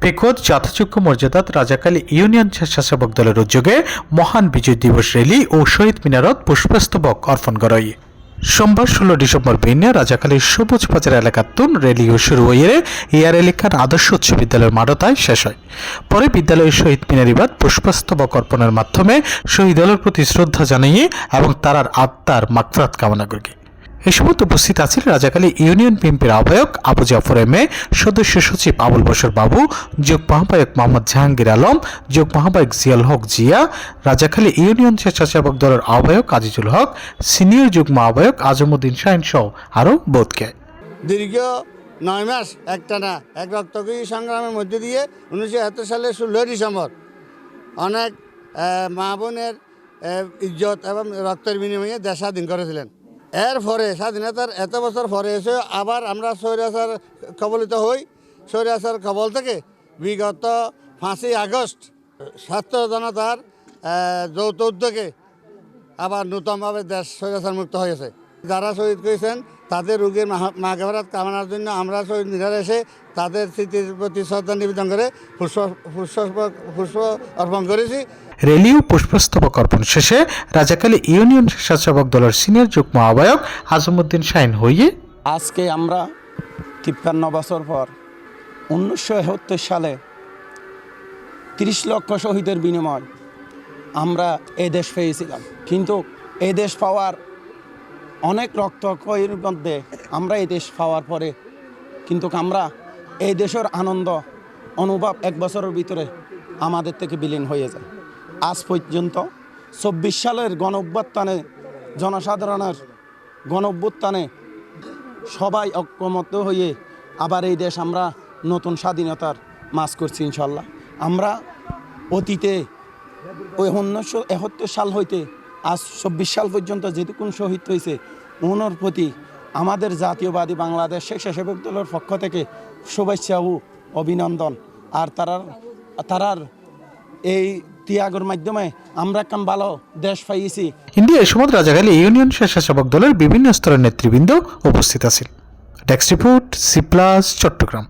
পেকুয়ার যথাযোগ্য মর্যাদাত রাজাকালী ইউনিয়ন স্বেচ্ছাসেবক দলের উদ্যোগে মহান বিজয় দিবস র্যালি ও শহীদ মিনারত পুষ্পস্তবক অর্পণ করাই সোমবার 16 ডিসেম্বর বিনে রাজাকালীর সবুজ বাজার এলাকাতুন র্যালিও শুরু হয়ে ইয়ার এলাকার আদর্শ উচ্চ বিদ্যালয়ের মাঠতায় শেষ হয়। পরে বিদ্যালয়ের শহীদ মিনারিবাদ পুষ্পস্তবক অর্পণের মাধ্যমে শহীদ দলের প্রতি শ্রদ্ধা জানিয়ে এবং তারার আত্মার মাগফিরাত কামনা করে। এই সময় উপস্থিত আছেন রাজাকালী ইউনিয়ন বিএনপির আহ্বায়ক আবু জাফর এম এ, সদস্য সচিব আবুল বশর বাবু, যুগ্ম আহ্বায়ক মোহাম্মদ জাহাঙ্গীর আলম, যুগ্ম আহ্বায়ক জিয়াল হক জিয়া, রাজাখালী ইউনিয়ন স্বেচ্ছাসেবক দলের আহ্বায়ক আজিজুল হক, সিনিয়র যুগ্ম আহ্বায়ক আজমউদ্দিন শাহিন সহ আরও বোধকে। দীর্ঘ 9 মাস একটানা এক রক্তক্ষয়ী সংগ্রামের মধ্যে দিয়ে 1971 সালের 16 ডিসেম্বর অনেক মা বোনের ইজ্জত এবং রক্তের বিনিময়ে দেশ স্বাধীন করেছিলেন। এর পরে স্বাধীনতার এত বছর পরে এসে আবার আমরা স্বৈরাচার কবলিত হই। স্বৈরাচার কবল থেকে বিগত 5ই আগস্ট ছাত্র জনতার যৌথ উদ্যোগে আবার নূতনভাবে দেশ স্বৈরাচার মুক্ত হয়েছে। যারা শহীদ করেছেন তাদের রোগীর মাগফিরাত কামনার জন্য আমরা শহীদ মিনারে এসে তাদের স্মৃতির প্রতি শ্রদ্ধা নিবেদন করে পুষ্প অর্পণ করেছি। র্যালি ও পুষ্পস্তবক অর্পণ শেষে রাজাকালী ইউনিয়ন স্বেচ্ছাসেবক দলের সিনিয়র যুগ্ম আহ্বায়ক আজমউদ্দিন শাহিন হইয়ে আজকে আমরা 53 বছর পর 1971 সালে 30 লক্ষ শহীদের বিনিময় আমরা এই দেশ পেয়েছিলাম। কিন্তু এই দেশ পাওয়ার অনেক রক্তক্ষয়ের মধ্যে আমরা এই দেশ পাওয়ার পরে কিন্তু আমরা এই দেশের আনন্দ অনুভব 1 বছরের ভিতরে আমাদের থেকে বিলীন হয়ে যায়। আজ পর্যন্ত 24 সালের গণঅভ্যুত্থানে জনসাধারণের গণঅভ্যুত্থানে সবাই ঐক্যমত্য হয়ে আবার এই দেশ আমরা নতুন স্বাধীনতার মাস করছি ইনশাল্লাহ। আমরা অতীতে ওই 1971 সাল হইতে আজ 24 সাল পর্যন্ত যেটুকুন শহীদ হয়েছে ওনার প্রতি আমাদের জাতীয়বাদী বাংলাদেশ স্বেচ্ছাসেবক দলের পক্ষ থেকে শুভেচ্ছা ও অভিনন্দন। আর তারার এই ত্যাগের মাধ্যমে আমরা একটা ভালো দেশ পাইছি। ইন্ডিয়া এই সময় রাজাকালী ইউনিয়ন স্বেচ্ছাসেবক দলের বিভিন্ন স্তরের নেতৃবৃন্দ উপস্থিত আছেন। ডেস্ক রিপোর্ট, সি+, চট্টগ্রাম।